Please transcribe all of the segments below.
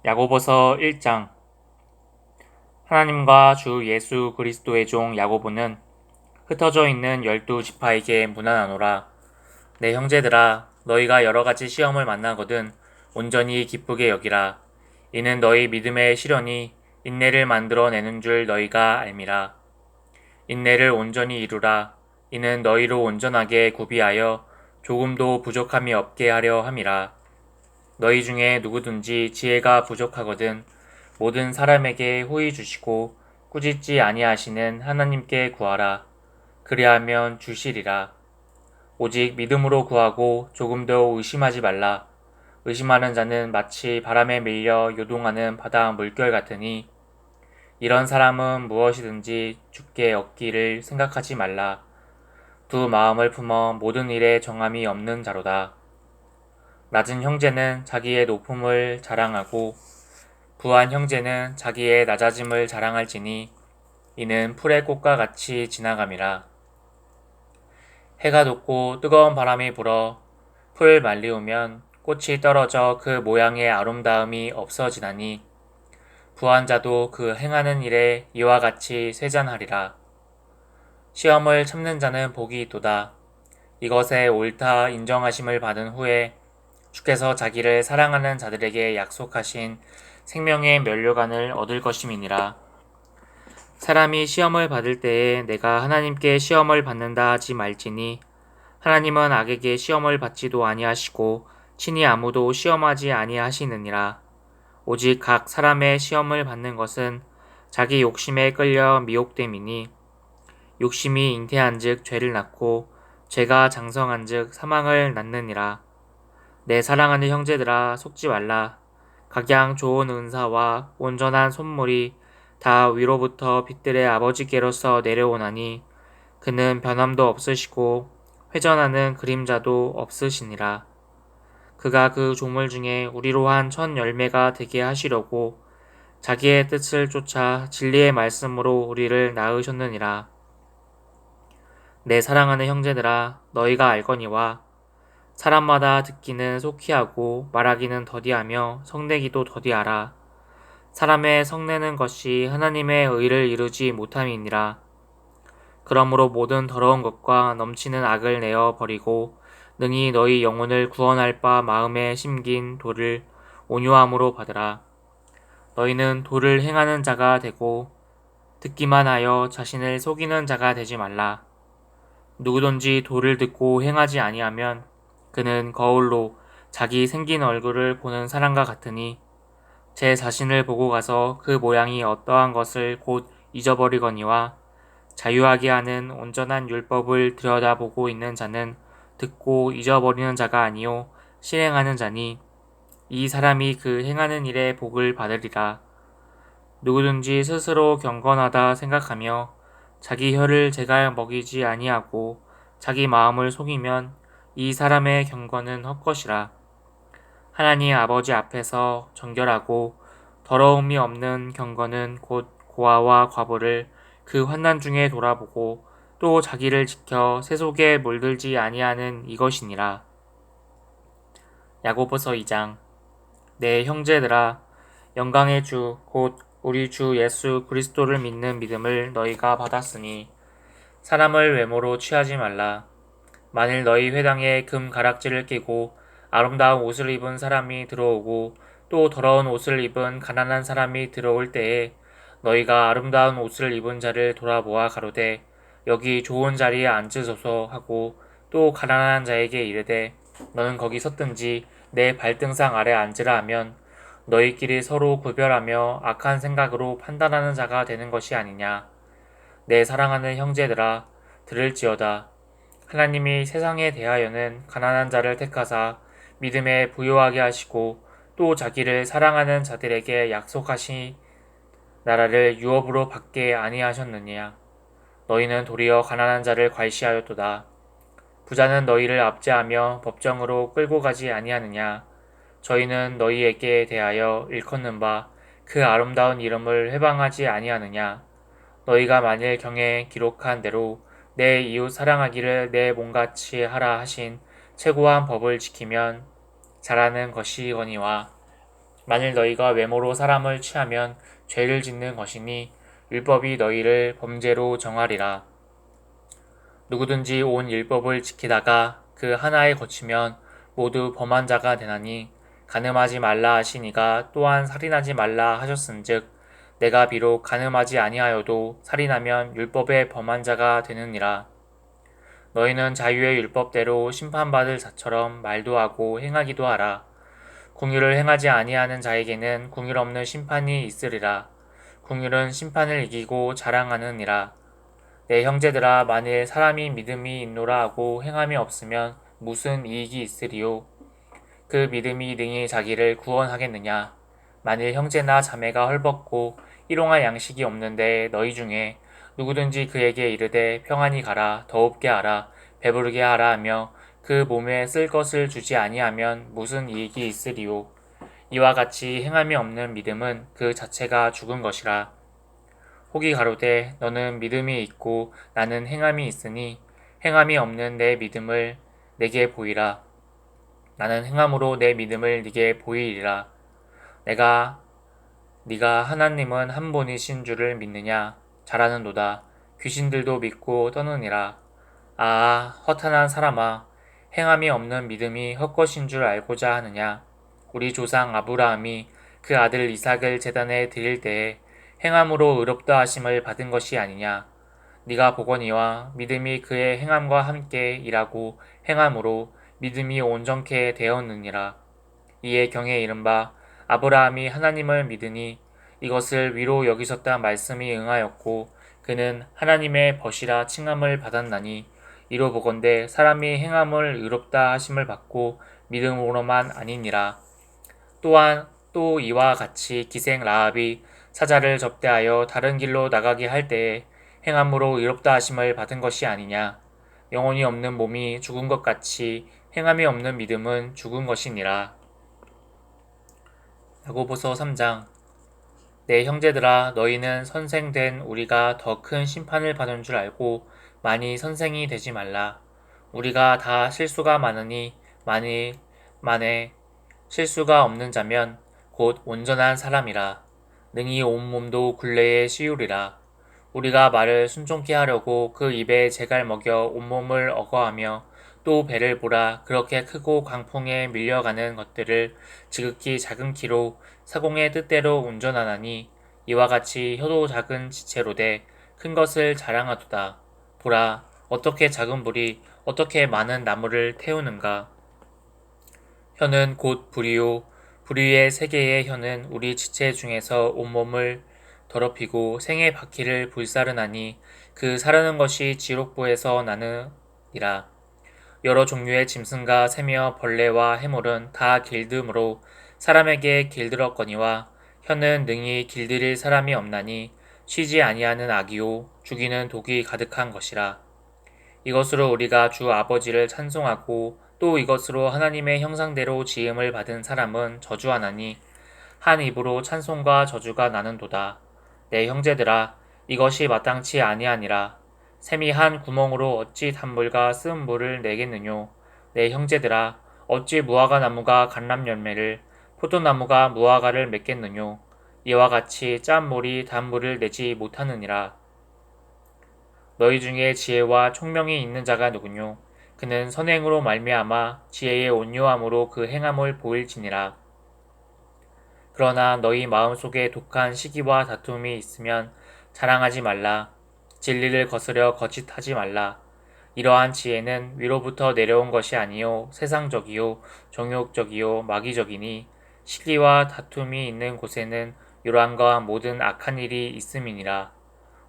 야고보서 1장. 하나님과 주 예수 그리스도의 종 야고보는 흩어져 있는 12지파에게 문안하노라. 내 형제들아, 너희가 여러 가지 시험을 만나거든 온전히 기쁘게 여기라. 이는 너희 믿음의 시련이 인내를 만들어내는 줄 너희가 알미라. 인내를 온전히 이루라. 이는 너희로 온전하게 구비하여 조금도 부족함이 없게 하려 함이라. 너희 중에 누구든지 지혜가 부족하거든 모든 사람에게 호의 주시고 꾸짖지 아니하시는 하나님께 구하라. 그리하면 주시리라. 오직 믿음으로 구하고 조금도 의심하지 말라. 의심하는 자는 마치 바람에 밀려 요동하는 바다 물결 같으니 이런 사람은 무엇이든지 주께 얻기를 생각하지 말라. 두 마음을 품어 모든 일에 정함이 없는 자로다. 낮은 형제는 자기의 높음을 자랑하고 부한 형제는 자기의 낮아짐을 자랑할지니 이는 풀의 꽃과 같이 지나감이라. 해가 돋고 뜨거운 바람이 불어 풀 말리우면 꽃이 떨어져 그 모양의 아름다움이 없어지나니 부한 자도 그 행하는 일에 이와 같이 쇠잔하리라. 시험을 참는 자는 복이 있도다. 이것에 옳다 인정하심을 받은 후에 주께서 자기를 사랑하는 자들에게 약속하신 생명의 면류관을 얻을 것임이니라. 사람이 시험을 받을 때에 내가 하나님께 시험을 받는다 하지 말지니 하나님은 악에게 시험을 받지도 아니하시고 친히 아무도 시험하지 아니하시느니라. 오직 각 사람의 시험을 받는 것은 자기 욕심에 끌려 미혹됨이니 욕심이 잉태한즉 죄를 낳고 죄가 장성한즉 사망을 낳느니라. 내 사랑하는 형제들아, 속지 말라. 각양 좋은 은사와 온전한 선물이 다 위로부터 빛들의 아버지께로서 내려오나니 그는 변함도 없으시고 회전하는 그림자도 없으시니라. 그가 그 조물 중에 우리로 한 첫 열매가 되게 하시려고 자기의 뜻을 쫓아 진리의 말씀으로 우리를 낳으셨느니라. 내 사랑하는 형제들아, 너희가 알거니와 사람마다 듣기는 속히 하고 말하기는 더디하며 성내기도 더디하라. 사람의 성내는 것이 하나님의 의를 이루지 못함이니라. 그러므로 모든 더러운 것과 넘치는 악을 내어 버리고 능히 너희 영혼을 구원할 바 마음에 심긴 도를 온유함으로 받으라. 너희는 도를 행하는 자가 되고 듣기만 하여 자신을 속이는 자가 되지 말라. 누구든지 도를 듣고 행하지 아니하면 그는 거울로 자기 생긴 얼굴을 보는 사람과 같으니 제 자신을 보고 가서 그 모양이 어떠한 것을 곧 잊어버리거니와 자유하게 하는 온전한 율법을 들여다보고 있는 자는 듣고 잊어버리는 자가 아니요 실행하는 자니 이 사람이 그 행하는 일에 복을 받으리라. 누구든지 스스로 경건하다 생각하며 자기 혀를 제갈 먹이지 아니하고 자기 마음을 속이면 이 사람의 경건은 헛것이라. 하나님 아버지 앞에서 정결하고 더러움이 없는 경건은 곧 고아와 과부를 그 환난 중에 돌아보고 또 자기를 지켜 세속에 물들지 아니하는 이것이니라. 야고보서 2장. 내 형제들아, 영광의 주 곧 우리 주 예수 그리스도를 믿는 믿음을 너희가 받았으니 사람을 외모로 취하지 말라. 만일 너희 회당에 금 가락지를 끼고 아름다운 옷을 입은 사람이 들어오고 또 더러운 옷을 입은 가난한 사람이 들어올 때에 너희가 아름다운 옷을 입은 자를 돌아보아 가로되 여기 좋은 자리에 앉으소서 하고 또 가난한 자에게 이르되 너는 거기 섰든지 내 발등상 아래 앉으라 하면 너희끼리 서로 구별하며 악한 생각으로 판단하는 자가 되는 것이 아니냐. 내 사랑하는 형제들아, 들을지어다. 하나님이 세상에 대하여는 가난한 자를 택하사 믿음에 부요하게 하시고 또 자기를 사랑하는 자들에게 약속하신 나라를 유업으로 받게 아니하셨느냐. 너희는 도리어 가난한 자를 괄시하였도다. 부자는 너희를 압제하며 법정으로 끌고 가지 아니하느냐. 저희는 너희에게 대하여 일컫는 바 그 아름다운 이름을 회방하지 아니하느냐. 너희가 만일 경에 기록한 대로 내 이웃 사랑하기를 내 몸같이 하라 하신 최고한 법을 지키면 잘하는 것이거니와 만일 너희가 외모로 사람을 취하면 죄를 짓는 것이니 율법이 너희를 범죄로 정하리라. 누구든지 온 율법을 지키다가 그 하나에 거치면 모두 범한 자가 되나니 간음하지 말라 하시니가 또한 살인하지 말라 하셨은즉 내가 비록 간음하지 아니하여도 살인하면 율법의 범한 자가 되느니라. 너희는 자유의 율법대로 심판받을 자처럼 말도 하고 행하기도 하라. 공의를 행하지 아니하는 자에게는 공의 없는 심판이 있으리라. 공의는 심판을 이기고 자랑하느니라. 내 형제들아, 만일 사람이 믿음이 있노라 하고 행함이 없으면 무슨 이익이 있으리요? 그 믿음이 능히 자기를 구원하겠느냐? 만일 형제나 자매가 헐벗고 일용할 양식이 없는데 너희 중에 누구든지 그에게 이르되 평안히 가라, 더웁게 하라, 배부르게 하라 하며 그 몸에 쓸 것을 주지 아니하면 무슨 이익이 있으리요? 이와 같이 행함이 없는 믿음은 그 자체가 죽은 것이라. 혹이 가로되 너는 믿음이 있고 나는 행함이 있으니 행함이 없는 내 믿음을 내게 보이라. 나는 행함으로 내 믿음을 네게 보이리라. 네가 하나님은 한 분이신 줄을 믿느냐? 잘하는도다. 귀신들도 믿고 떠느니라. 아, 허탄한 사람아, 행함이 없는 믿음이 헛것인 줄 알고자 하느냐? 우리 조상 아브라함이 그 아들 이삭을 제단에 드릴 때에 행함으로 의롭다 하심을 받은 것이 아니냐? 네가 보거니와 믿음이 그의 행함과 함께 일하고 행함으로 믿음이 온전케 되었느니라. 이에 경에 이른바 아브라함이 하나님을 믿으니 이것을 위로 여기셨다 말씀이 응하였고 그는 하나님의 벗이라 칭함을 받았나니 이로 보건대 사람이 행함을 의롭다 하심을 받고 믿음으로만 아니니라. 또한 또 이와 같이 기생 라합이 사자를 접대하여 다른 길로 나가게 할 때에 행함으로 의롭다 하심을 받은 것이 아니냐. 영혼이 없는 몸이 죽은 것 같이 행함이 없는 믿음은 죽은 것이니라. 야고보서 3장. 내 형제들아, 너희는 선생된 우리가 더 큰 심판을 받은 줄 알고 많이 선생이 되지 말라. 우리가 다 실수가 많으니 만에 실수가 없는 자면 곧 온전한 사람이라. 능히 온몸도 굴레에 씌우리라. 우리가 말을 순종케 하려고 그 입에 재갈 먹여 온몸을 억어하며 또 배를 보라 그렇게 크고 광풍에 밀려가는 것들을 지극히 작은 키로 사공의 뜻대로 운전하나니 이와 같이 혀도 작은 지체로되 큰 것을 자랑하도다. 보라 어떻게 작은 불이 어떻게 많은 나무를 태우는가. 혀는 곧 불이요 불의의 세 개의 혀는 우리 지체 중에서 온몸을 더럽히고 생의 바퀴를 불사르나니 그 사르는 것이 지옥부에서 나느니라. 여러 종류의 짐승과 새며 벌레와 해물은 다 길듬으로 사람에게 길들었거니와 혀는 능히 길들일 사람이 없나니 쉬지 아니하는 악이요 죽이는 독이 가득한 것이라. 이것으로 우리가 주 아버지를 찬송하고 또 이것으로 하나님의 형상대로 지음을 받은 사람은 저주하나니 한 입으로 찬송과 저주가 나는도다. 내 형제들아, 이것이 마땅치 아니하니라. 샘이 한 구멍으로 어찌 단물과 쓴 물을 내겠느뇨. 내 형제들아, 어찌 무화과 나무가 감람 열매를 포도나무가 무화과를 맺겠느뇨. 이와 같이 짠 물이 단 물을 내지 못하느니라. 너희 중에 지혜와 총명이 있는 자가 누구뇨. 그는 선행으로 말미암아 지혜의 온유함으로 그 행함을 보일지니라. 그러나 너희 마음속에 독한 시기와 다툼이 있으면 자랑하지 말라. 진리를 거스려 거짓하지 말라. 이러한 지혜는 위로부터 내려온 것이 아니요 세상적이요 정욕적이요 마귀적이니 시기와 다툼이 있는 곳에는 요란과 모든 악한 일이 있음이니라.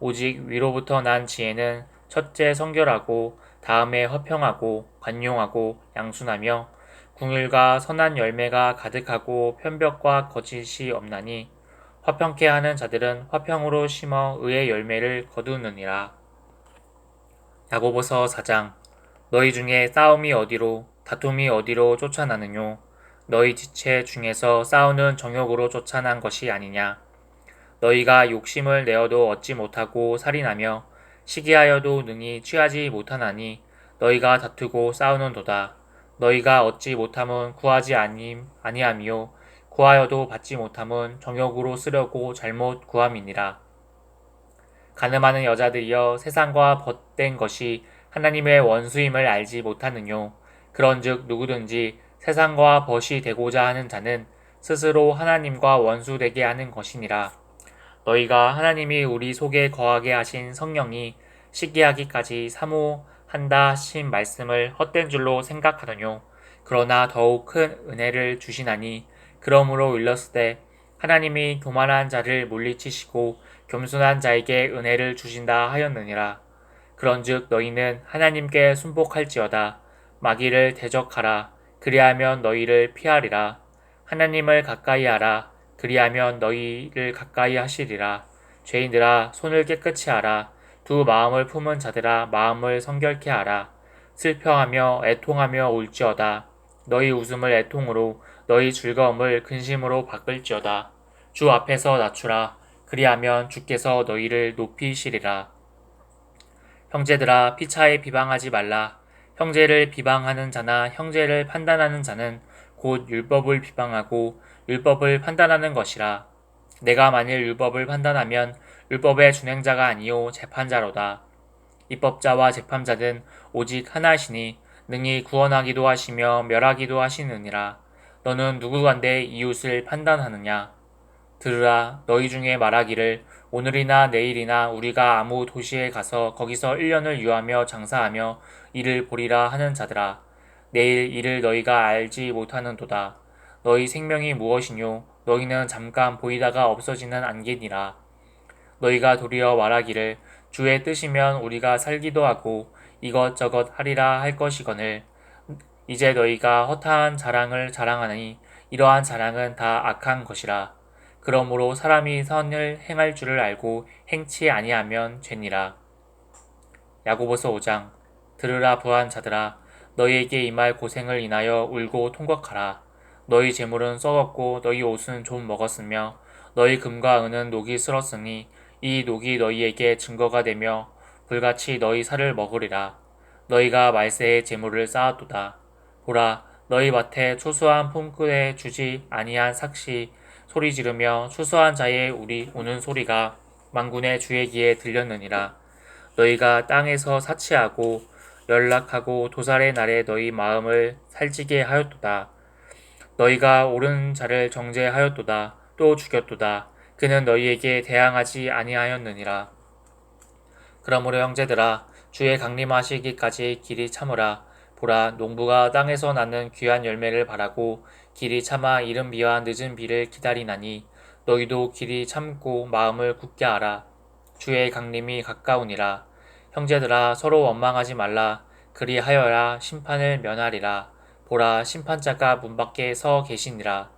오직 위로부터 난 지혜는 첫째 성결하고 다음에 화평하고 관용하고 양순하며 궁율과 선한 열매가 가득하고 편벽과 거짓이 없나니 화평케 하는 자들은 화평으로 심어 의의 열매를 거두느니라. 야고보서 4장. 너희 중에 싸움이 어디로 다툼이 어디로 쫓아나느뇨. 너희 지체 중에서 싸우는 정욕으로 쫓아난 것이 아니냐. 너희가 욕심을 내어도 얻지 못하고 살인하며 시기하여도 능히 취하지 못하나니 너희가 다투고 싸우는도다. 너희가 얻지 못함은 구하지 아니함이요 구하여도 받지 못함은 정욕으로 쓰려고 잘못 구함이니라. 가늠하는 여자들이여 세상과 벗된 것이 하나님의 원수임을 알지 못하느뇨. 그런즉 누구든지 세상과 벗이 되고자 하는 자는 스스로 하나님과 원수되게 하는 것이니라. 너희가 하나님이 우리 속에 거하게 하신 성령이 시기하기까지 사모한다 하신 말씀을 헛된 줄로 생각하더뇨. 그러나 더욱 큰 은혜를 주시나니 그러므로 일렀으되 하나님이 교만한 자를 물리치시고 겸손한 자에게 은혜를 주신다 하였느니라. 그런즉 너희는 하나님께 순복할지어다. 마귀를 대적하라. 그리하면 너희를 피하리라. 하나님을 가까이 하라. 그리하면 너희를 가까이 하시리라. 죄인들아 손을 깨끗이 하라. 두 마음을 품은 자들아 마음을 성결케 하라. 슬퍼하며 애통하며 울지어다. 너희 웃음을 애통으로 너희 즐거움을 근심으로 바꿀지어다. 주 앞에서 낮추라. 그리하면 주께서 너희를 높이시리라. 형제들아 피차에 비방하지 말라. 형제를 비방하는 자나 형제를 판단하는 자는 곧 율법을 비방하고 율법을 판단하는 것이라. 내가 만일 율법을 판단하면 율법의 준행자가 아니요 재판자로다. 입법자와 재판자는 오직 하나시니 능히 구원하기도 하시며 멸하기도 하시느니라. 너는 누구간데 이웃을 판단하느냐? 들으라. 너희 중에 말하기를 오늘이나 내일이나 우리가 아무 도시에 가서 거기서 1년을 유하며 장사하며 이를 보리라 하는 자들아. 내일 이를 너희가 알지 못하는도다. 너희 생명이 무엇이뇨? 너희는 잠깐 보이다가 없어지는 안개니라. 너희가 도리어 말하기를 주의 뜻이면 우리가 살기도 하고 이것저것 하리라 할 것이거늘 이제 너희가 허탄 자랑을 자랑하니 이러한 자랑은 다 악한 것이라. 그러므로 사람이 선을 행할 줄을 알고 행치 아니하면 죄니라. 야고보서 5장. 들으라 부한 자들아. 너희에게 임할 고생을 인하여 울고 통곡하라. 너희 재물은 썩었고 너희 옷은 좀 먹었으며 너희 금과 은은 녹이 슬었으니 이 녹이 너희에게 증거가 되며 불같이 너희 살을 먹으리라. 너희가 말세에 재물을 쌓았도다. 보라, 너희 밭에 초수한 품꾼에 주지 아니한 삭시 소리 지르며 추수한 자의 우는 소리가 만군의 주의 귀에 들렸느니라. 너희가 땅에서 사치하고 연락하고 도살의 날에 너희 마음을 살찌게 하였도다. 너희가 옳은 자를 정죄하였도다. 또 죽였도다. 그는 너희에게 대항하지 아니하였느니라. 그러므로 형제들아 주의 강림하시기까지 길이 참으라. 보라 농부가 땅에서 나는 귀한 열매를 바라고 길이 참아 이른 비와 늦은 비를 기다리나니 너희도 길이 참고 마음을 굳게 하라. 주의 강림이 가까우니라. 형제들아 서로 원망하지 말라. 그리하여야 심판을 면하리라. 보라 심판자가 문 밖에 서 계시니라.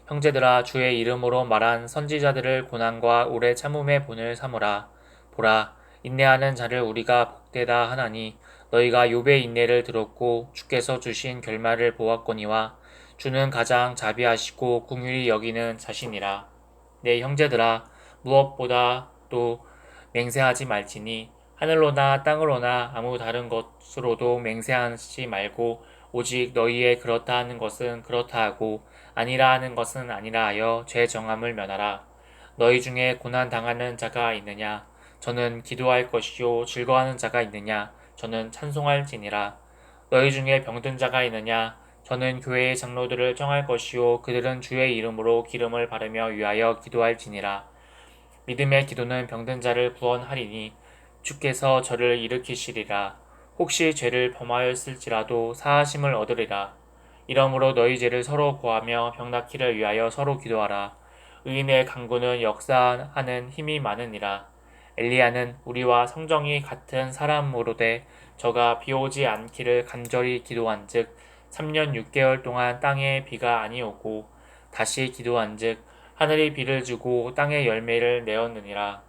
형제들아 주의 이름으로 말한 선지자들을 고난과 오래 참음의 본을 삼으라. 보라 인내하는 자를 우리가 복되다 하나니 너희가 욥의 인내를 들었고 주께서 주신 결말을 보았거니와 주는 가장 자비하시고 긍휼히 여기는 자신이라. 내 형제들아 무엇보다도 맹세하지 말지니 하늘로나 땅으로나 아무 다른 것으로도 맹세하지 말고 오직 너희의 그렇다 하는 것은 그렇다 하고 아니라 하는 것은 아니라 하여 죄 정함을 면하라. 너희 중에 고난 당하는 자가 있느냐? 저는 기도할 것이요 즐거워하는 자가 있느냐? 저는 찬송할지니라. 너희 중에 병든 자가 있느냐? 저는 교회의 장로들을 청할 것이요 그들은 주의 이름으로 기름을 바르며 위하여 기도할지니라. 믿음의 기도는 병든 자를 구원하리니 주께서 저를 일으키시리라. 혹시 죄를 범하였을지라도 사하심을 얻으리라. 이러므로 너희 죄를 서로 고하며 병 낫기를 위하여 서로 기도하라. 의인의 간구는 역사하는 힘이 많으니라. 엘리야는 우리와 성정이 같은 사람으로되 저가 비 오지 않기를 간절히 기도한즉 3년 6개월 동안 땅에 비가 아니오고 다시 기도한즉 하늘이 비를 주고 땅에 열매를 내었느니라.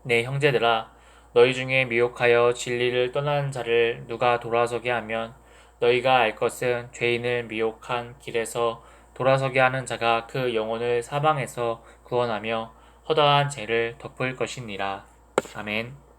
내 형제들아 너희 중에 미혹하여 진리를 떠나는 자를 누가 돌아서게 하면 너희가 알 것은 죄인을 미혹한 길에서 돌아서게 하는 자가 그 영혼을 사방에서 구원하며 허다한 죄를 덮을 것이니라. 아멘.